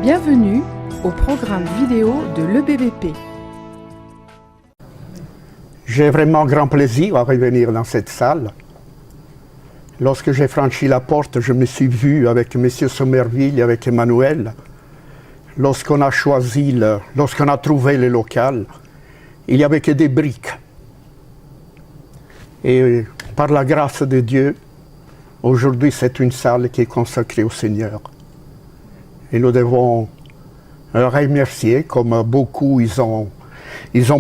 Bienvenue au programme vidéo de l'EBVP. J'ai vraiment grand plaisir à revenir dans cette salle. Lorsque j'ai franchi la porte, je me suis vu avec M. Sommerville et avec Emmanuel. Lorsqu'on a lorsqu'on a trouvé le local, il n'y avait que des briques. Et par la grâce de Dieu, aujourd'hui c'est une salle qui est consacrée au Seigneur. Et nous devons remercier, comme beaucoup ils ont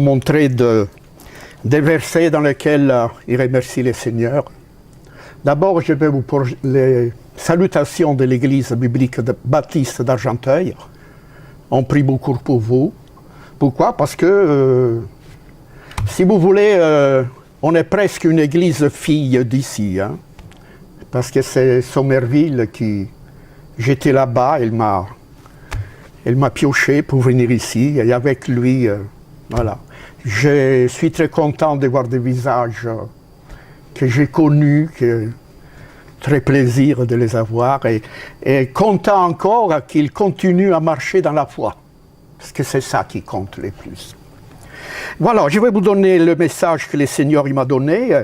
montré des versets dans lesquels ils remercient le Seigneur. D'abord, je vais vous poser les salutations de l'Église biblique baptiste d'Argenteuil. On prie beaucoup pour vous. Pourquoi? Parce que, si vous voulez, on est presque une église fille d'ici. Hein? Parce que c'est Sommerville qui... J'étais là-bas, il m'a pioché pour venir ici. Et avec lui, voilà. Je suis très content de voir des visages que j'ai connus, très plaisir de les avoir, et content encore qu'ils continuent à marcher dans la foi, parce que c'est ça qui compte le plus. Voilà, je vais vous donner le message que le Seigneur m'a donné,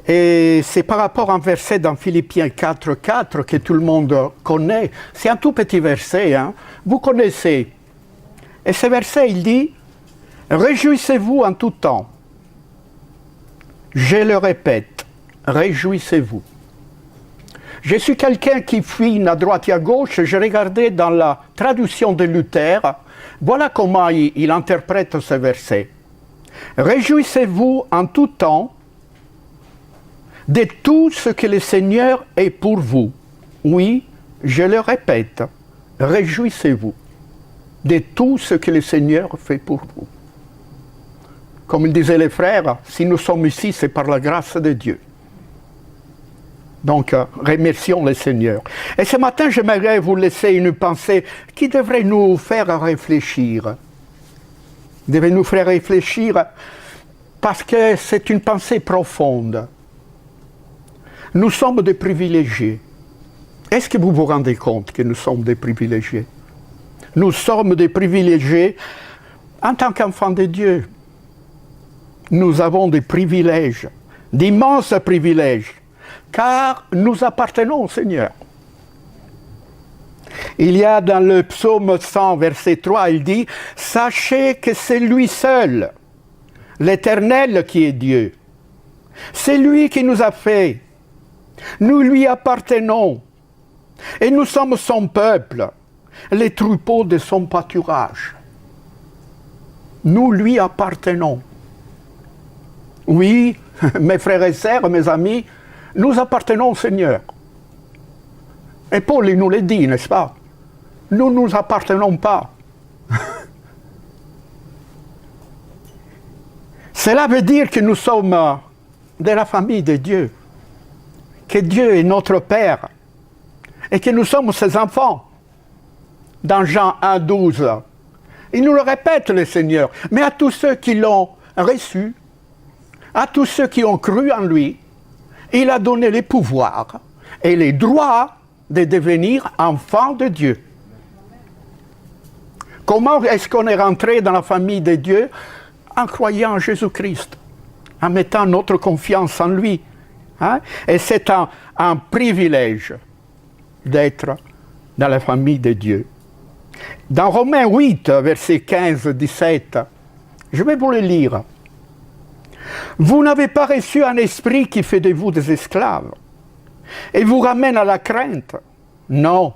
et c'est par rapport à un verset dans Philippiens 4,4 que tout le monde connaît. C'est un tout petit verset, hein? Vous connaissez. Et ce verset, il dit « Réjouissez-vous en tout temps ». Je le répète, réjouissez-vous. Je suis quelqu'un qui fouine à droite et à gauche. Je regardais dans la traduction de Luther. Voilà comment il interprète ce verset. Réjouissez-vous en tout temps de tout ce que le Seigneur est pour vous. Oui, je le répète, réjouissez-vous de tout ce que le Seigneur fait pour vous. Comme il disait les frères, si nous sommes ici, c'est par la grâce de Dieu. Donc, remercions le Seigneur. Et ce matin, j'aimerais vous laisser une pensée qui devrait nous faire réfléchir. Devrait nous faire réfléchir parce que c'est une pensée profonde. Nous sommes des privilégiés. Est-ce que vous vous rendez compte que nous sommes des privilégiés? Nous sommes des privilégiés en tant qu'enfants de Dieu. Nous avons des privilèges, d'immenses privilèges, car nous appartenons au Seigneur. Il y a dans le psaume 100, verset 3, il dit « Sachez que c'est lui seul, l'Éternel qui est Dieu. C'est lui qui nous a fait. Nous lui appartenons. Et nous sommes son peuple, les troupeaux de son pâturage. Nous lui appartenons. » Oui, mes frères et sœurs, mes amis, nous appartenons au Seigneur. Et Paul nous le dit, n'est-ce pas? Nous ne nous appartenons pas. Cela veut dire que nous sommes de la famille de Dieu, que Dieu est notre Père, et que nous sommes ses enfants. Dans Jean 1,12, il nous le répète, le Seigneur, mais à tous ceux qui l'ont reçu, à tous ceux qui ont cru en lui, il a donné les pouvoirs et les droits de devenir enfants de Dieu. Comment est-ce qu'on est rentré dans la famille de Dieu? En croyant en Jésus-Christ, en mettant notre confiance en lui. Hein? Et c'est un privilège d'être dans la famille de Dieu. Dans Romains 8, versets 15-17, je vais vous le lire. Vous n'avez pas reçu un esprit qui fait de vous des esclaves et vous ramène à la crainte. Non.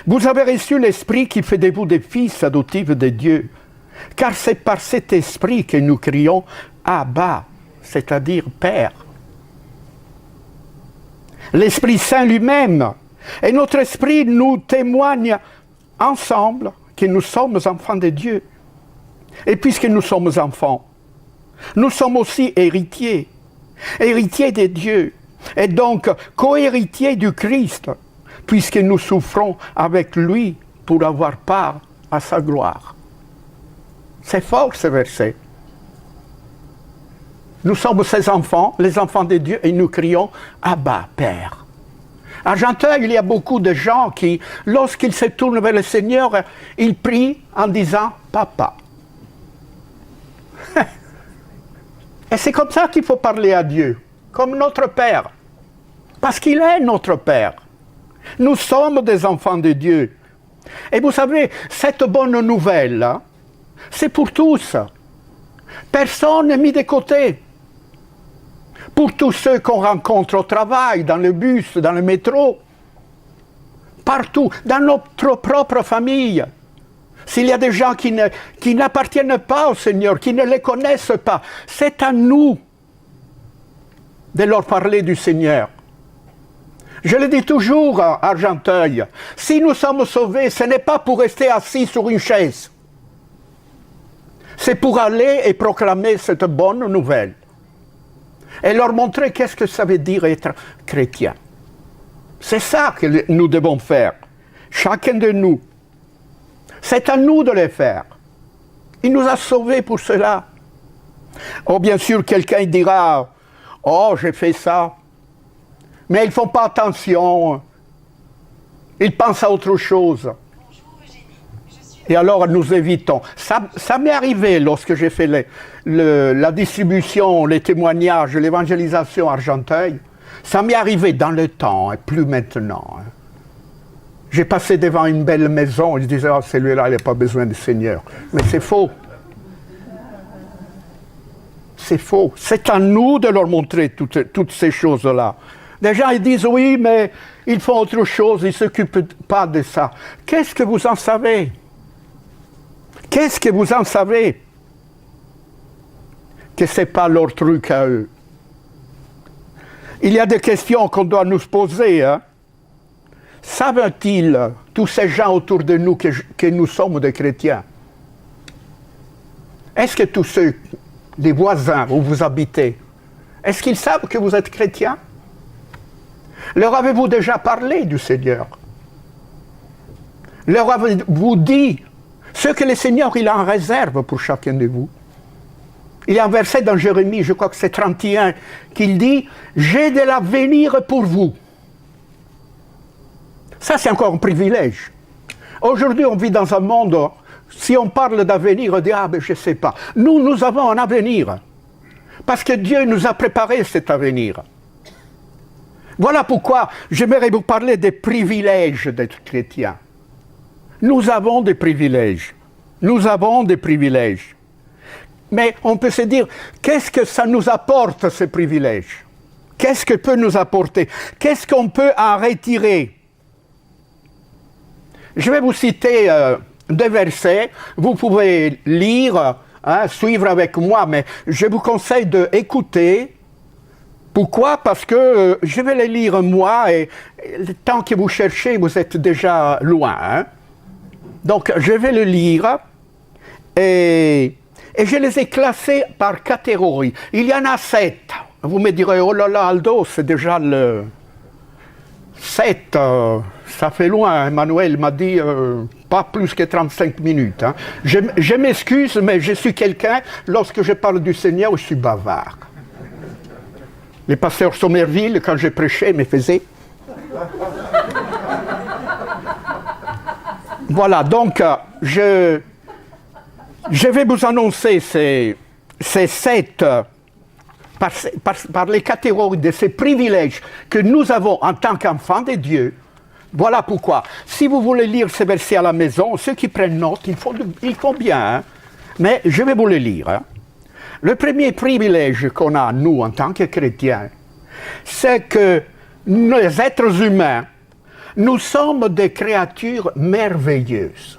Vous avez reçu l'esprit qui fait de vous des fils adoptifs de Dieu. Car c'est par cet esprit que nous crions « Abba », c'est-à-dire « Père ». L'Esprit Saint lui-même et notre esprit nous témoignent ensemble que nous sommes enfants de Dieu. Et puisque nous sommes enfants, nous sommes aussi héritiers, héritiers de Dieu, et donc co-héritiers du Christ, puisque nous souffrons avec lui pour avoir part à sa gloire. C'est fort ce verset. Nous sommes ses enfants, les enfants de Dieu, et nous crions « Abba, Père ». À Argenteuil, il y a beaucoup de gens qui, lorsqu'ils se tournent vers le Seigneur, ils prient en disant « Papa ». Et c'est comme ça qu'il faut parler à Dieu, comme notre Père. Parce qu'il est notre Père. Nous sommes des enfants de Dieu. Et vous savez, cette bonne nouvelle, c'est pour tous. Personne n'est mis de côté. Pour tous ceux qu'on rencontre au travail, dans le bus, dans le métro, partout, dans notre propre famille. S'il y a des gens qui n'appartiennent pas au Seigneur, qui ne les connaissent pas, c'est à nous de leur parler du Seigneur. Je le dis toujours à Argenteuil, si nous sommes sauvés, ce n'est pas pour rester assis sur une chaise. C'est pour aller et proclamer cette bonne nouvelle. Et leur montrer qu'est-ce que ça veut dire être chrétien. C'est ça que nous devons faire, chacun de nous. C'est à nous de le faire. Il nous a sauvés pour cela. Oh, bien sûr, quelqu'un dira, « Oh, j'ai fait ça. » Mais ils ne font pas attention. Ils pensent à autre chose. Et alors, nous évitons. Ça m'est arrivé lorsque j'ai fait la distribution, les témoignages, l'évangélisation à Argenteuil. Ça m'est arrivé dans le temps, et plus maintenant. J'ai passé devant une belle maison, et je disais, oh, celui-là, il n'a pas besoin du Seigneur. Mais c'est faux. C'est faux. C'est à nous de leur montrer toutes ces choses-là. Les gens, ils disent, oui, mais ils font autre chose, ils ne s'occupent pas de ça. Qu'est-ce que vous en savez? Qu'est-ce que vous en savez? Que ce n'est pas leur truc à eux. Il y a des questions qu'on doit nous poser. Hein? Savent-ils, tous ces gens autour de nous, que nous sommes des chrétiens? Est-ce que tous ceux, les voisins où vous habitez, est-ce qu'ils savent que vous êtes chrétiens? Leur avez-vous déjà parlé du Seigneur? Leur avez-vous dit ce que le Seigneur il a en réserve pour chacun de vous? Il y a un verset dans Jérémie, je crois que c'est 31, qu'il dit « J'ai de l'avenir pour vous ». Ça, c'est encore un privilège. Aujourd'hui, on vit dans un monde, si on parle d'avenir, on dit « Ah, ben je ne sais pas ». Nous avons un avenir. Parce que Dieu nous a préparé cet avenir. Voilà pourquoi j'aimerais vous parler des privilèges d'être chrétien. Nous avons des privilèges. Nous avons des privilèges. Mais on peut se dire, qu'est-ce que ça nous apporte, ces privilèges? Qu'est-ce que peut nous apporter? Qu'est-ce qu'on peut en retirer? Je vais vous citer deux versets. Vous pouvez lire, suivre avec moi, mais je vous conseille d'écouter. Pourquoi? Parce que je vais les lire moi, et le temps que vous cherchez, vous êtes déjà loin. Hein? Donc, je vais le lire, et je les ai classés par catégorie. Il y en a 7. Vous me direz, oh là là, Aldo, c'est déjà le 7. Ça fait loin. Emmanuel m'a dit pas plus que 35 minutes. Hein. Je m'excuse, mais je suis quelqu'un, lorsque je parle du Seigneur, je suis bavard. Les pasteurs Sommerville, quand je prêchais, me faisaient. Voilà, donc je vais vous annoncer ces 7 par les catégories de ces privilèges que nous avons en tant qu'enfants de Dieu. Voilà pourquoi. Si vous voulez lire ces versets à la maison, ceux qui prennent note, ils font bien, hein? Mais je vais vous les lire. Hein? Le premier privilège qu'on a, nous, en tant que chrétiens, c'est que les êtres humains, nous sommes des créatures merveilleuses.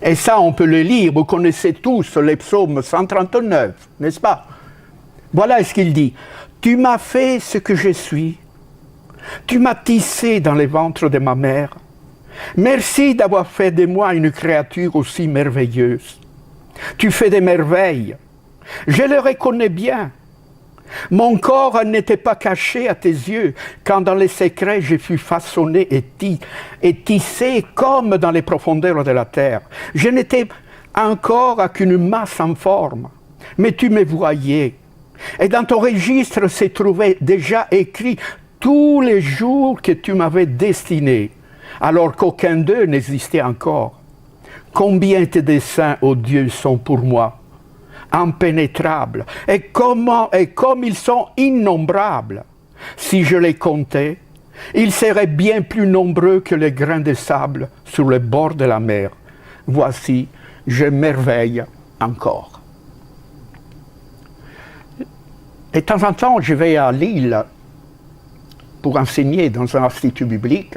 Et ça, on peut le lire, vous connaissez tous les psaumes 139, n'est-ce pas? Voilà ce qu'il dit. « Tu m'as fait ce que je suis. Tu m'as tissé dans les ventres de ma mère. Merci d'avoir fait de moi une créature aussi merveilleuse. Tu fais des merveilles. Je le reconnais bien. Mon corps n'était pas caché à tes yeux quand dans les secrets je fus façonné et tissé comme dans les profondeurs de la terre. Je n'étais encore qu'une masse en forme, mais tu me voyais. Et dans ton registre s'est trouvé déjà écrit tous les jours que tu m'avais destinés, alors qu'aucun d'eux n'existait encore. Combien tes desseins, ô Dieu, sont pour moi impénétrables, et comme ils sont innombrables. Si je les comptais, ils seraient bien plus nombreux que les grains de sable sur le bord de la mer. Voici, je m'émerveille encore. Et de temps en temps, je vais à Lille pour enseigner dans un institut biblique.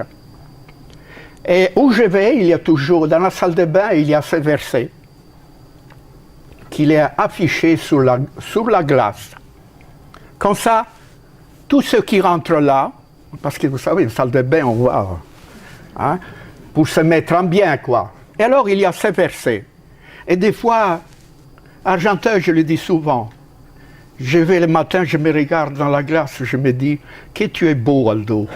Et où je vais, il y a toujours, dans la salle de bain, il y a ce verset qu'il est affiché sur la glace. Comme ça, tous ceux qui rentrent là, parce que vous savez, une salle de bain, on voit, hein, pour se mettre en bien, quoi. Et alors, il y a ce verset. Et des fois, Argenteuil, je le dis souvent, je vais le matin, je me regarde dans la glace, je me dis, que tu es beau, Aldo.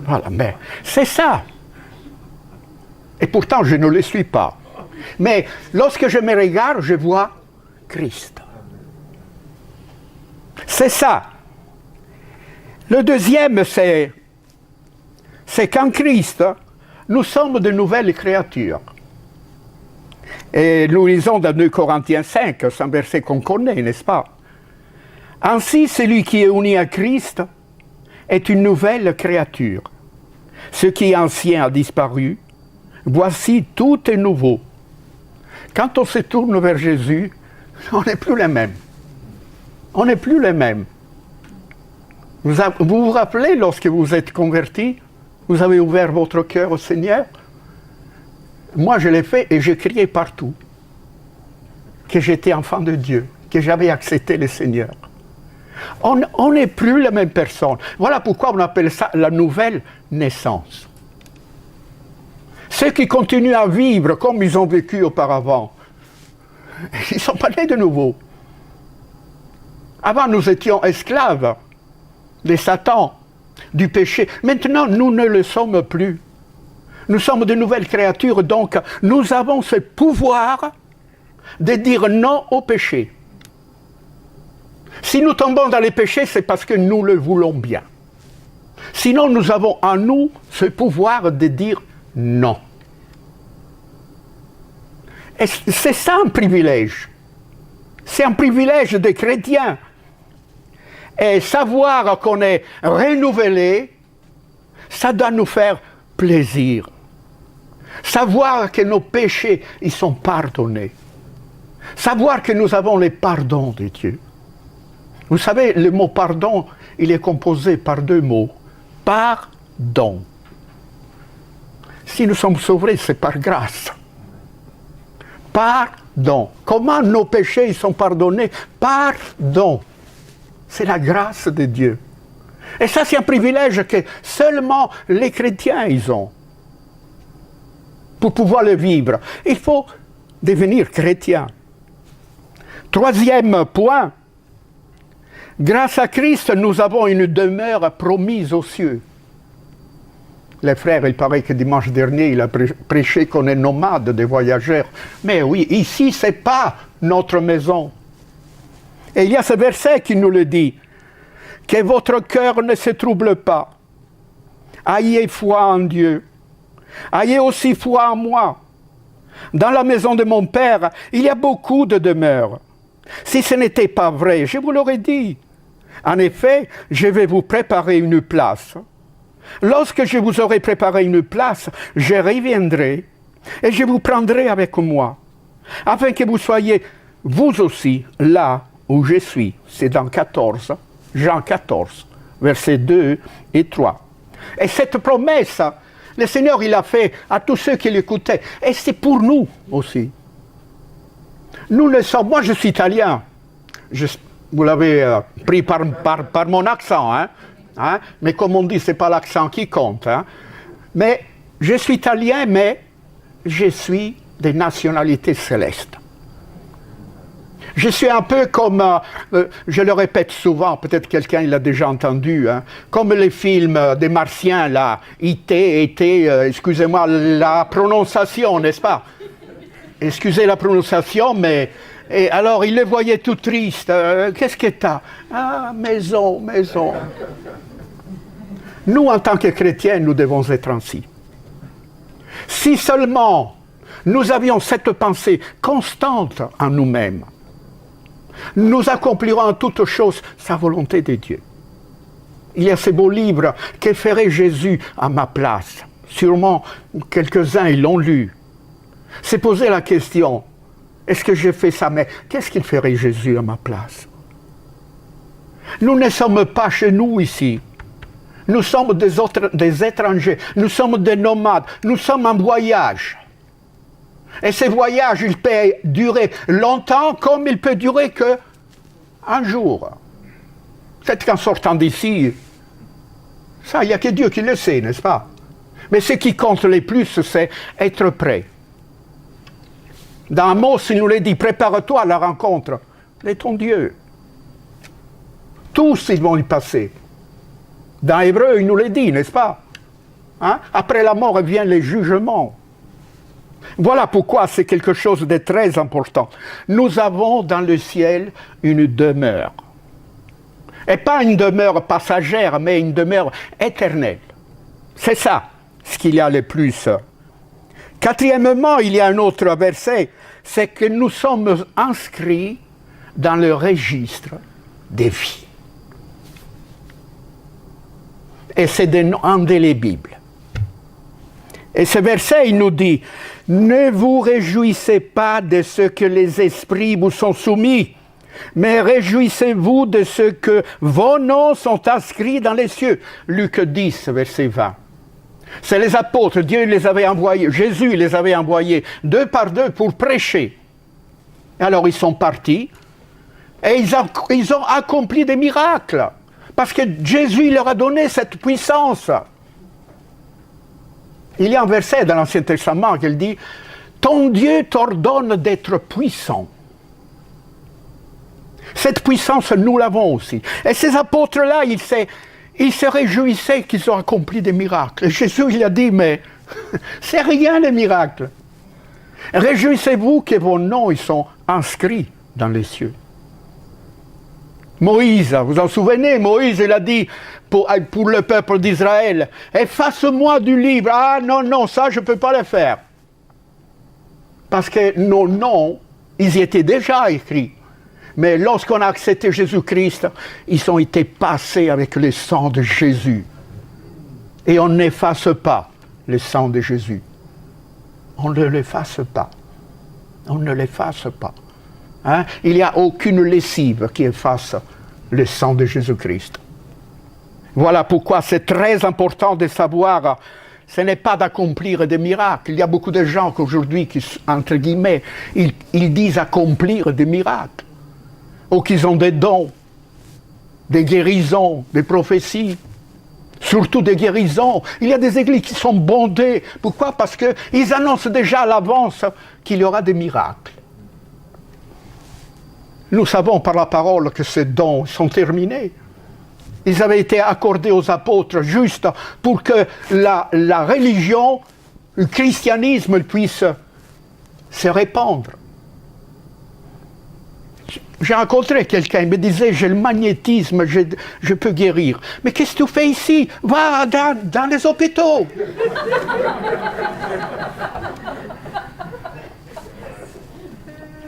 Voilà, mais c'est ça. Et pourtant, je ne le suis pas. Mais lorsque je me regarde, je vois Christ. C'est ça. Le deuxième, c'est qu'en Christ, nous sommes de nouvelles créatures. Et nous lisons dans 2 Corinthiens 5, c'est un verset qu'on connaît, n'est-ce pas? Ainsi, celui qui est uni à Christ est une nouvelle créature. Ce qui est ancien a disparu. Voici, tout est nouveau. Quand on se tourne vers Jésus, on n'est plus les mêmes. On n'est plus les mêmes. Vous vous rappelez, lorsque vous êtes convertis, vous avez ouvert votre cœur au Seigneur? Moi, je l'ai fait et j'ai crié partout que j'étais enfant de Dieu, que j'avais accepté le Seigneur. On n'est plus la même personne. Voilà pourquoi on appelle ça la nouvelle naissance. Ceux qui continuent à vivre comme ils ont vécu auparavant, ils ne sont pas nés de nouveau. Avant, nous étions esclaves de Satan, du péché. Maintenant, nous ne le sommes plus. Nous sommes de nouvelles créatures, donc nous avons ce pouvoir de dire non au péché. Si nous tombons dans les péchés, c'est parce que nous le voulons bien. Sinon, nous avons en nous ce pouvoir de dire non. Et c'est ça un privilège. C'est un privilège des chrétiens. Et savoir qu'on est renouvelé, ça doit nous faire plaisir. Savoir que nos péchés, ils sont pardonnés. Savoir que nous avons le pardon de Dieu. Vous savez, le mot pardon, il est composé par 2 mots. Pardon. Si nous sommes sauvés, c'est par grâce. Pardon. Comment nos péchés ils sont pardonnés? Pardon. C'est la grâce de Dieu. Et ça, c'est un privilège que seulement les chrétiens ils ont. Pour pouvoir le vivre, il faut devenir chrétien. 3e point. Grâce à Christ, nous avons une demeure promise aux cieux. Les frères, il paraît que dimanche dernier, il a prêché qu'on est nomade des voyageurs. Mais oui, ici, ce n'est pas notre maison. Et il y a ce verset qui nous le dit. Que votre cœur ne se trouble pas. Ayez foi en Dieu. Ayez aussi foi en moi. Dans la maison de mon Père, il y a beaucoup de demeures. Si ce n'était pas vrai, je vous l'aurais dit. En effet, je vais vous préparer une place. Lorsque je vous aurai préparé une place, je reviendrai et je vous prendrai avec moi, afin que vous soyez, vous aussi, là où je suis. C'est dans Jean 14, versets 2 et 3. Et cette promesse, le Seigneur, il l'a fait à tous ceux qui l'écoutaient. Et c'est pour nous aussi. Nous le sommes. Moi, je suis italien. Vous l'avez pris par mon accent, hein? Mais comme on dit, ce n'est pas l'accent qui compte. Hein? Mais je suis italien, mais je suis de nationalité céleste. Je suis un peu comme, je le répète souvent, peut-être quelqu'un l'a déjà entendu, hein, comme les films des Martiens, là, excusez-moi la prononciation, n'est-ce pas? Excusez la prononciation, mais Et alors, il les voyait tout tristes. Qu'est-ce que t'as? Ah, maison, maison. Nous, en tant que chrétiens, nous devons être ainsi. Si seulement nous avions cette pensée constante en nous-mêmes, nous accomplirons en toutes choses sa volonté de Dieu. Il y a ce beau livre « Que ferait Jésus à ma place ?» Sûrement, quelques-uns ils l'ont lu. C'est poser la question, est-ce que j'ai fait ça? Mais qu'est-ce qu'il ferait Jésus à ma place? Nous ne sommes pas chez nous ici. Nous sommes des étrangers, nous sommes des nomades, nous sommes en voyage. Et ce voyage, il peut durer longtemps comme il peut durer qu'un jour. Peut-être qu'en sortant d'ici, ça, il n'y a que Dieu qui le sait, n'est-ce pas? Mais ce qui compte le plus, c'est être prêt. Dans Amos, il nous l'a dit, prépare-toi à la rencontre de ton Dieu. Tous, ils vont y passer. Dans Hébreu, il nous l'a dit, n'est-ce pas? Hein? Après la mort vient le jugement. Voilà pourquoi c'est quelque chose de très important. Nous avons dans le ciel une demeure. Et pas une demeure passagère, mais une demeure éternelle. C'est ça, ce qu'il y a le plus. Quatrièmement, il y a un autre verset, c'est que nous sommes inscrits dans le registre des vies. Et c'est indélébile. Et ce verset, il nous dit, « Ne vous réjouissez pas de ce que les esprits vous sont soumis, mais réjouissez-vous de ce que vos noms sont inscrits dans les cieux. » Luc 10, verset 20. C'est les apôtres, Dieu les avait envoyés, Jésus les avait envoyés 2 par 2 pour prêcher. Alors ils sont partis et ils ont accompli des miracles. Parce que Jésus leur a donné cette puissance. Il y a un verset dans l'Ancien Testament qui dit « Ton Dieu t'ordonne d'être puissant ». Cette puissance, nous l'avons aussi. Et ces apôtres-là, ils se réjouissaient qu'ils ont accompli des miracles. Et Jésus, il a dit « Mais c'est rien les miracles. Réjouissez-vous que vos noms ils sont inscrits dans les cieux. » Moïse, vous vous en souvenez, Moïse, il a dit pour le peuple d'Israël, « Efface-moi du livre. » Ah non, ça je ne peux pas le faire. Parce que nos noms, ils y étaient déjà écrits. Mais lorsqu'on a accepté Jésus-Christ, ils ont été passés avec le sang de Jésus. Et on n'efface pas le sang de Jésus. On ne l'efface pas. On ne l'efface pas. Hein? Il n'y a aucune lessive qui efface le sang de Jésus-Christ. Voilà pourquoi c'est très important de savoir, ce n'est pas d'accomplir des miracles. Il y a beaucoup de gens qu'aujourd'hui, qui, entre guillemets, ils disent accomplir des miracles. Ou qu'ils ont des dons, des guérisons, des prophéties. Surtout des guérisons. Il y a des églises qui sont bondées. Pourquoi? Parce qu'ils annoncent déjà à l'avance qu'il y aura des miracles. Nous savons par la parole que ces dons sont terminés. Ils avaient été accordés aux apôtres juste pour que la religion, le christianisme puisse se répandre. J'ai rencontré quelqu'un, il me disait, j'ai le magnétisme, je peux guérir. Mais qu'est-ce que tu fais ici? Va dans les hôpitaux.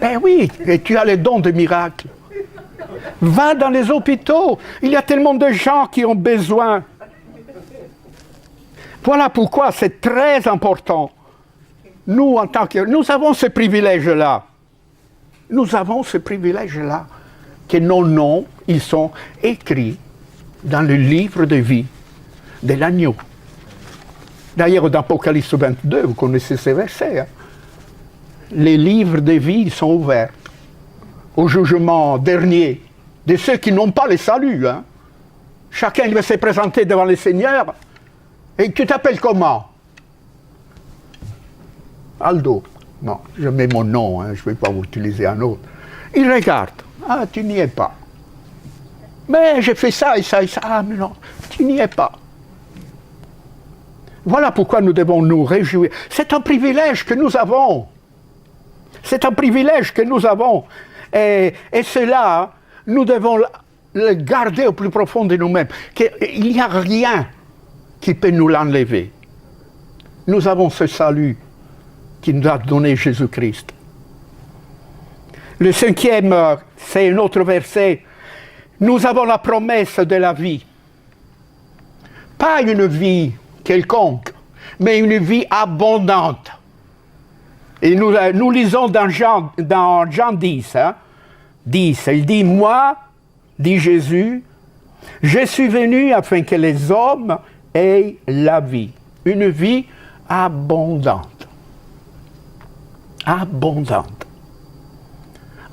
Ben oui, et tu as les dons de miracles. Va dans les hôpitaux. Il y a tellement de gens qui ont besoin. Voilà pourquoi c'est très important. Nous, en tant que... Nous avons ce privilège-là. Nous avons ce privilège-là, que nos noms, ils sont écrits dans le livre de vie de l'agneau. D'ailleurs, dans Apocalypse 22, vous connaissez ces versets. Hein? Les livres de vie sont ouverts au jugement dernier de ceux qui n'ont pas le salut. Hein? Chacun il va se présenter devant le Seigneur. Et tu t'appelles comment? Aldo. Non, je mets mon nom, hein, je ne vais pas vous utiliser un autre. Il regarde. Ah, tu n'y es pas. Mais j'ai fait ça et ça et ça. Ah, mais non, tu n'y es pas. Voilà pourquoi nous devons nous réjouir. C'est un privilège que nous avons. C'est un privilège que nous avons. Et cela, nous devons le garder au plus profond de nous-mêmes. Il n'y a rien qui peut nous l'enlever. Nous avons ce salut qui nous a donné Jésus-Christ. Le 5e, c'est un autre verset. Nous avons la promesse de la vie. Pas une vie quelconque, mais une vie abondante. Et nous lisons dans Jean 10, 10, il dit, moi, dit Jésus, je suis venu afin que les hommes aient la vie. Une vie abondante. Abondante.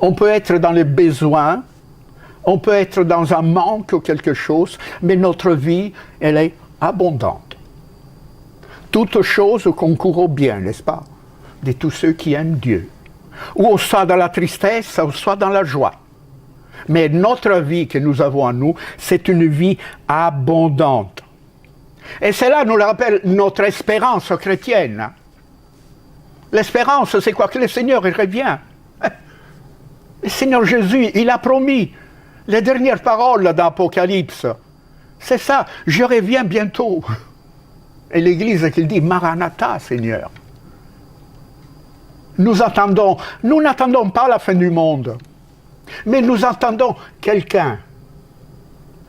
On peut être dans les besoins, on peut être dans un manque ou quelque chose, mais notre vie, elle est abondante. Toutes choses concourent au bien, n'est-ce pas, de tous ceux qui aiment Dieu. Ou soit dans la tristesse, ou soit dans la joie. Mais notre vie que nous avons en nous, c'est une vie abondante. Et cela nous rappelle notre espérance chrétienne. L'espérance, c'est quoi? Que le Seigneur revient. Le Seigneur Jésus, il a promis les dernières paroles d'Apocalypse. C'est ça, je reviens bientôt. Et l'Église qui dit, Maranatha, Seigneur. Nous n'attendons pas la fin du monde, mais nous attendons quelqu'un,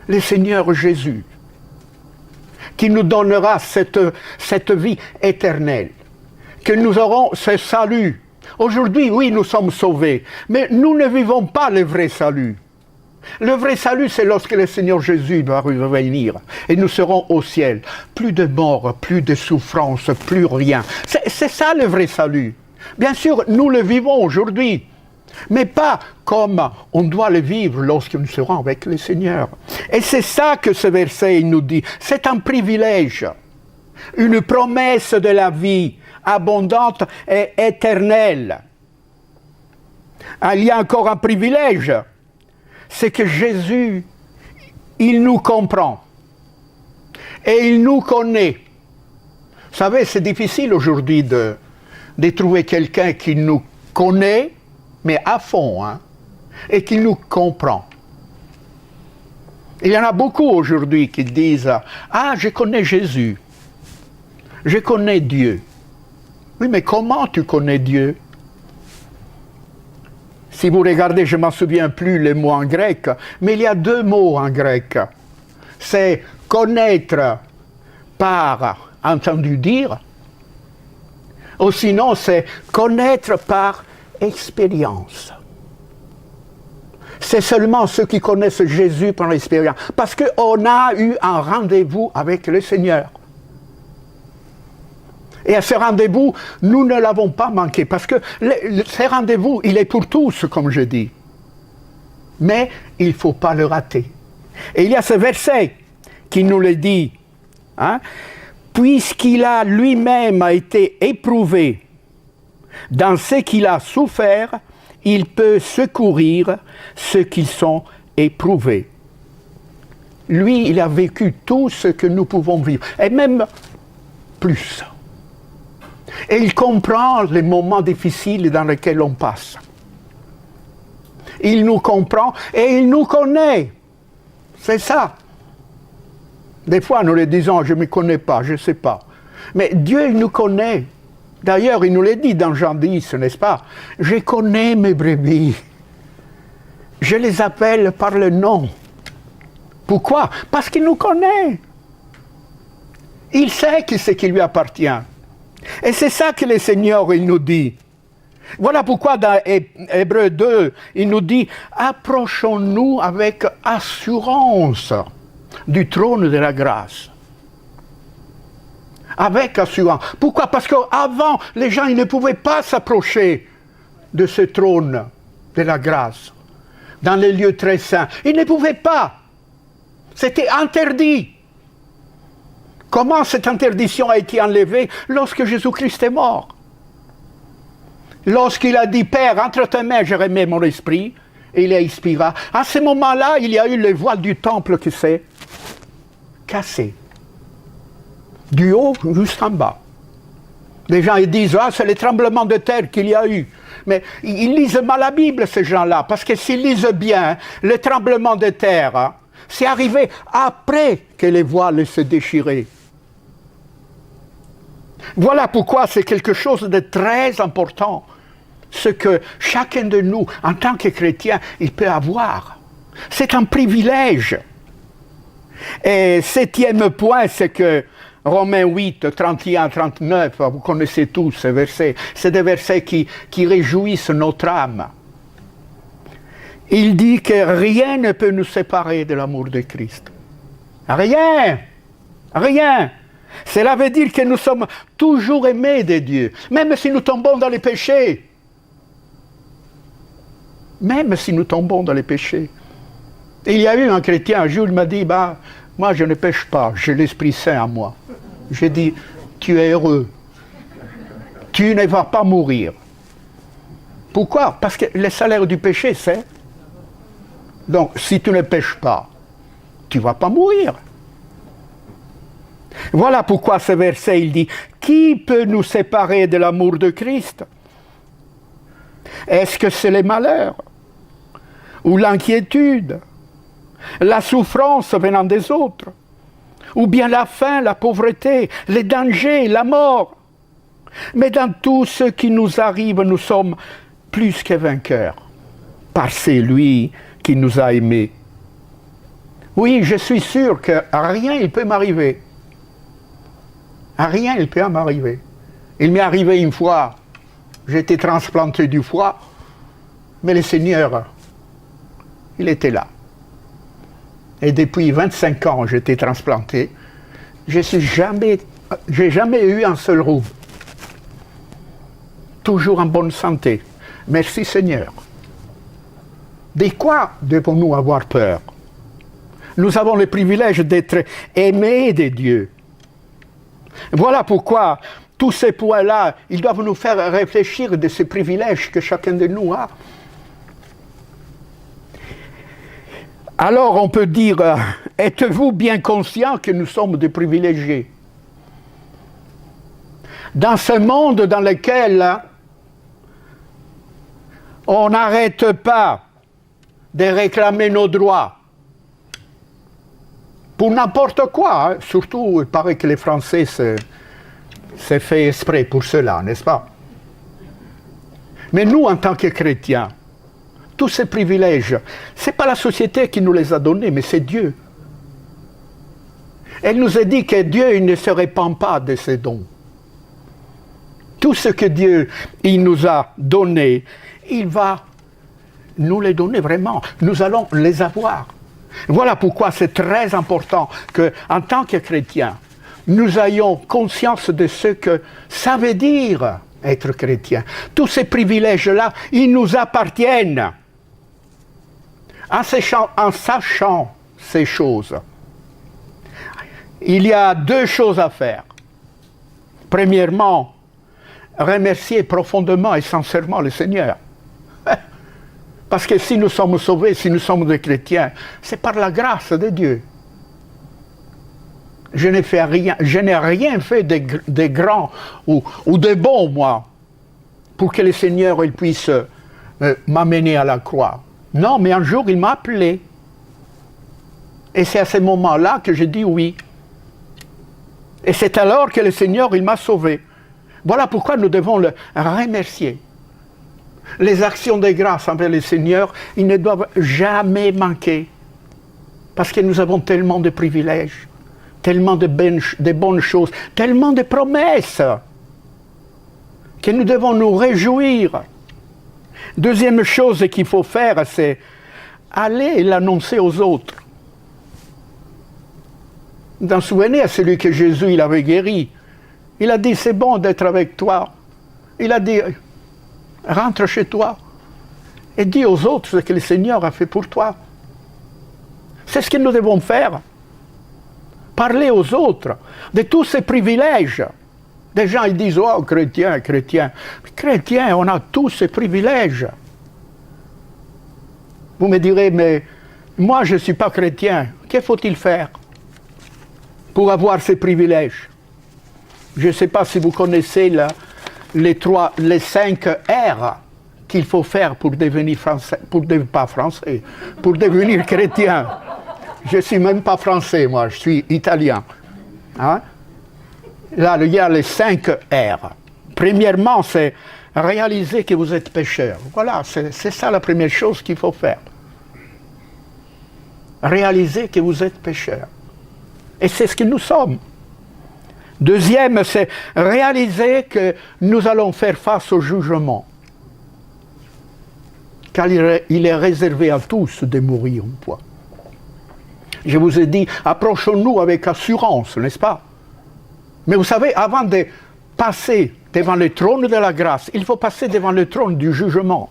le Seigneur Jésus, qui nous donnera cette vie éternelle, que nous aurons ce salut. Aujourd'hui, oui, nous sommes sauvés, mais nous ne vivons pas le vrai salut. Le vrai salut, c'est lorsque le Seigneur Jésus va revenir et nous serons au ciel. Plus de mort, plus de souffrance, plus rien. C'est ça le vrai salut. Bien sûr, nous le vivons aujourd'hui, mais pas comme on doit le vivre lorsque nous serons avec le Seigneur. Et c'est ça que ce verset nous dit. C'est un privilège, une promesse de la vie abondante et éternelle. Il y a encore un privilège, c'est que Jésus, il nous comprend et il nous connaît. Vous savez, c'est difficile aujourd'hui de trouver quelqu'un qui nous connaît, mais à fond, et qui nous comprend. Il y en a beaucoup aujourd'hui qui disent « Ah, je connais Jésus, je connais Dieu ». Oui, mais comment tu connais Dieu? Si vous regardez, je ne m'en souviens plus les mots en grec, mais il y a 2 mots en grec. C'est connaître par entendu dire, ou sinon c'est connaître par expérience. C'est seulement ceux qui connaissent Jésus par l'expérience. Parce qu'on a eu un rendez-vous avec le Seigneur. Et à ce rendez-vous, nous ne l'avons pas manqué. Parce que ce rendez-vous, il est pour tous, comme je dis. Mais il ne faut pas le rater. Et il y a ce verset qui nous le dit. Puisqu'il a lui-même été éprouvé dans ce qu'il a souffert, il peut secourir ceux qui sont éprouvés. Lui, il a vécu tout ce que nous pouvons vivre, et même plus. Et il comprend les moments difficiles dans lesquels on passe. Il nous comprend et il nous connaît. C'est ça. Des fois, nous le disons, je ne me connais pas, je ne sais pas. Mais Dieu, il nous connaît. D'ailleurs, il nous le dit dans Jean 10, n'est-ce pas? Je connais mes brebis. Je les appelle par le nom. Pourquoi? Parce qu'il nous connaît. Il sait ce qui lui appartient. Et c'est ça que le Seigneur, il nous dit. Voilà pourquoi dans Hébreux 2, il nous dit « Approchons-nous avec assurance du trône de la grâce. » Avec assurance. Pourquoi? Parce qu'avant, les gens ils ne pouvaient pas s'approcher de ce trône de la grâce, dans les lieux très saints. Ils ne pouvaient pas. C'était interdit. Comment cette interdiction a été enlevée? Lorsque Jésus-Christ est mort. Lorsqu'il a dit, Père, entre tes mains, je remets mon esprit, et il expira. À ce moment-là, il y a eu le voile du temple qui s'est cassé. Du haut jusqu'en bas. Des gens ils disent, ah, c'est les tremblements de terre qu'il y a eu. Mais ils lisent mal la Bible, ces gens-là, parce que s'ils lisent bien, les tremblements de terre, hein, c'est arrivé après que les voiles se déchiraient. Voilà pourquoi c'est quelque chose de très important, ce que chacun de nous, en tant que chrétien, il peut avoir. C'est un privilège. Et septième point, c'est que Romains 8, 31, 39, vous connaissez tous ces versets, c'est des versets qui réjouissent notre âme. Il dit que rien ne peut nous séparer de l'amour de Christ. Rien! Rien! Cela veut dire que nous sommes toujours aimés de Dieu, même si nous tombons dans les péchés. Même si nous tombons dans les péchés. Et il y a eu un chrétien, un jour, il m'a dit, bah, moi je ne pêche pas, j'ai l'Esprit Saint en moi. J'ai dit, tu es heureux. Tu ne vas pas mourir. Pourquoi? Parce que le salaire du péché, c'est... Donc, si tu ne pêches pas, tu ne vas pas mourir. Voilà pourquoi ce verset, il dit, qui peut nous séparer de l'amour de Christ? Est-ce que c'est les malheurs? Ou l'inquiétude? La souffrance venant des autres? Ou bien la faim, la pauvreté, les dangers, la mort? Mais dans tout ce qui nous arrive, nous sommes plus que vainqueurs, par celui qui nous a aimés. Oui, je suis sûr que rien ne peut m'arriver. Rien ne peut m'arriver. Il m'est arrivé une fois, j'ai été transplanté du foie, mais le Seigneur, il était là. Et depuis 25 ans, j'ai été transplanté. Je n'ai jamais eu un seul rhume. Toujours en bonne santé. Merci Seigneur. De quoi devons-nous avoir peur? Nous avons le privilège d'être aimés de Dieu. Voilà pourquoi tous ces points-là, ils doivent nous faire réfléchir de ces privilèges que chacun de nous a. Alors on peut dire, êtes-vous bien conscient que nous sommes des privilégiés? Dans ce monde dans lequel on n'arrête pas de réclamer nos droits, pour n'importe quoi, hein. Surtout, il paraît que les Français c'est fait exprès pour cela, n'est-ce pas? Mais nous, en tant que chrétiens, tous ces privilèges, ce n'est pas la société qui nous les a donnés, mais c'est Dieu. Elle nous a dit que Dieu il ne se répand pas de ses dons. Tout ce que Dieu il nous a donné, il va nous les donner vraiment. Nous allons les avoir. Voilà pourquoi c'est très important qu'en tant que chrétiens, nous ayons conscience de ce que ça veut dire être chrétien. Tous ces privilèges-là, ils nous appartiennent. En sachant ces choses, il y a deux choses à faire. Premièrement, remercier profondément et sincèrement le Seigneur. Parce que si nous sommes sauvés, si nous sommes des chrétiens, c'est par la grâce de Dieu. Je n'ai rien fait de grand ou de bon, moi, pour que le Seigneur il puisse m'amener à la croix. Non, mais un jour, il m'a appelé. Et c'est à ce moment-là que j'ai dit oui. Et c'est alors que le Seigneur, il m'a sauvé. Voilà pourquoi nous devons le remercier. Les actions de grâce envers le Seigneur, ils ne doivent jamais manquer. Parce que nous avons tellement de privilèges, tellement de bonnes choses, tellement de promesses, que nous devons nous réjouir. Deuxième chose qu'il faut faire, c'est aller l'annoncer aux autres. Vous vous souvenez à celui que Jésus il avait guéri. Il a dit, c'est bon d'être avec toi. Il a dit, rentre chez toi et dis aux autres ce que le Seigneur a fait pour toi. C'est ce que nous devons faire. Parler aux autres de tous ces privilèges. Des gens, ils disent, oh, chrétien, chrétien. Chrétien, on a tous ces privilèges. Vous me direz, mais moi, je ne suis pas chrétien. Que faut-il faire pour avoir ces privilèges? Je ne sais pas si vous connaissez les 5 R qu'il faut faire pour devenir français, pour devenir chrétien. Je ne suis même pas français, moi, je suis italien. Hein? Là, il y a les 5 R. Premièrement, c'est réaliser que vous êtes pécheur. Voilà, c'est ça la première chose qu'il faut faire. Réaliser que vous êtes pécheur. Et c'est ce que nous sommes. Deuxième, c'est réaliser que nous allons faire face au jugement. Car il est réservé à tous de mourir une fois. Je vous ai dit, approchons-nous avec assurance, n'est-ce pas? Mais vous savez, avant de passer devant le trône de la grâce, il faut passer devant le trône du jugement.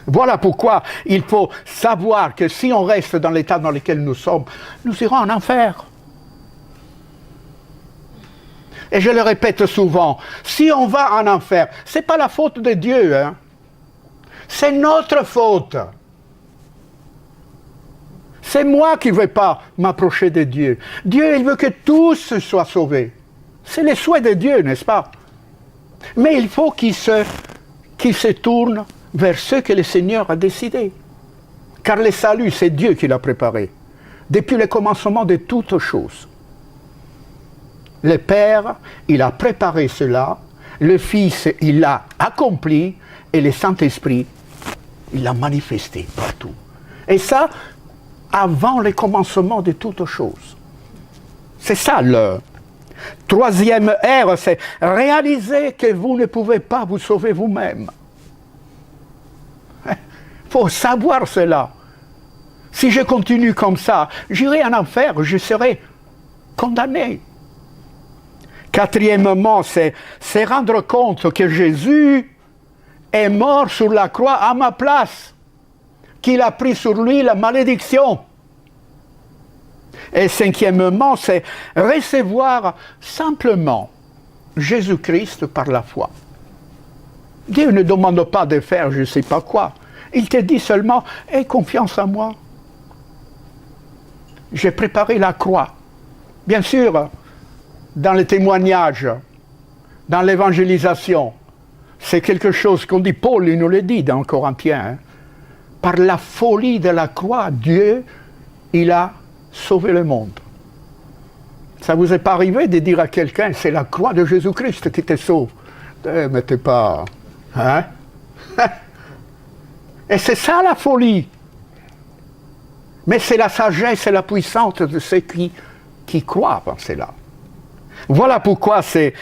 Voilà pourquoi il faut savoir que si on reste dans l'état dans lequel nous sommes, nous irons en enfer. Et je le répète souvent, si on va en enfer, ce n'est pas la faute de Dieu, hein? C'est notre faute. C'est moi qui ne veux pas m'approcher de Dieu. Dieu, il veut que tous soient sauvés. C'est le souhait de Dieu, n'est-ce pas? Mais il faut qu'il se tourne vers ce que le Seigneur a décidé. Car le salut, c'est Dieu qui l'a préparé. Depuis le commencement de toutes choses. Le Père, il a préparé cela. Le Fils, il l'a accompli. Et le Saint-Esprit, il l'a manifesté partout. Et ça, avant le commencement de toutes choses. C'est ça le troisième R, c'est réaliser que vous ne pouvez pas vous sauver vous-même. Il faut savoir cela. Si je continue comme ça, j'irai en enfer, je serai condamné. Quatrièmement, c'est rendre compte que Jésus est mort sur la croix à ma place, qu'il a pris sur lui la malédiction. Et cinquièmement, c'est recevoir simplement Jésus-Christ par la foi. Dieu ne demande pas de faire je ne sais pas quoi. Il te dit seulement, aie confiance en moi. J'ai préparé la croix. Bien sûr, dans le témoignage, dans l'évangélisation, c'est quelque chose qu'on dit, Paul il nous le dit dans Corinthiens. Hein. Par la folie de la croix, Dieu, il a sauvé le monde. Ça ne vous est pas arrivé de dire à quelqu'un, c'est la croix de Jésus-Christ qui te sauve. Mais t'es pas... Hein? Et c'est ça la folie. Mais c'est la sagesse et la puissance de ceux qui croient en cela. Voilà pourquoi c'est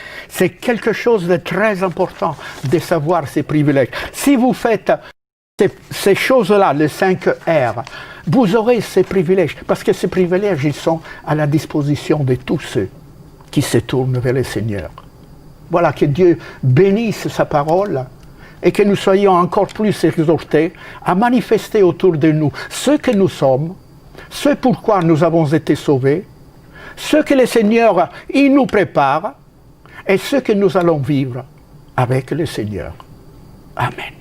quelque chose de très important de savoir ces privilèges. Si vous faites ces choses-là, les 5 R, vous aurez ces privilèges, parce que ces privilèges, ils sont à la disposition de tous ceux qui se tournent vers le Seigneur. Voilà, que Dieu bénisse sa parole et que nous soyons encore plus exhortés à manifester autour de nous ce que nous sommes, ce pourquoi nous avons été sauvés, ce que le Seigneur il nous prépare et ce que nous allons vivre avec le Seigneur. Amen.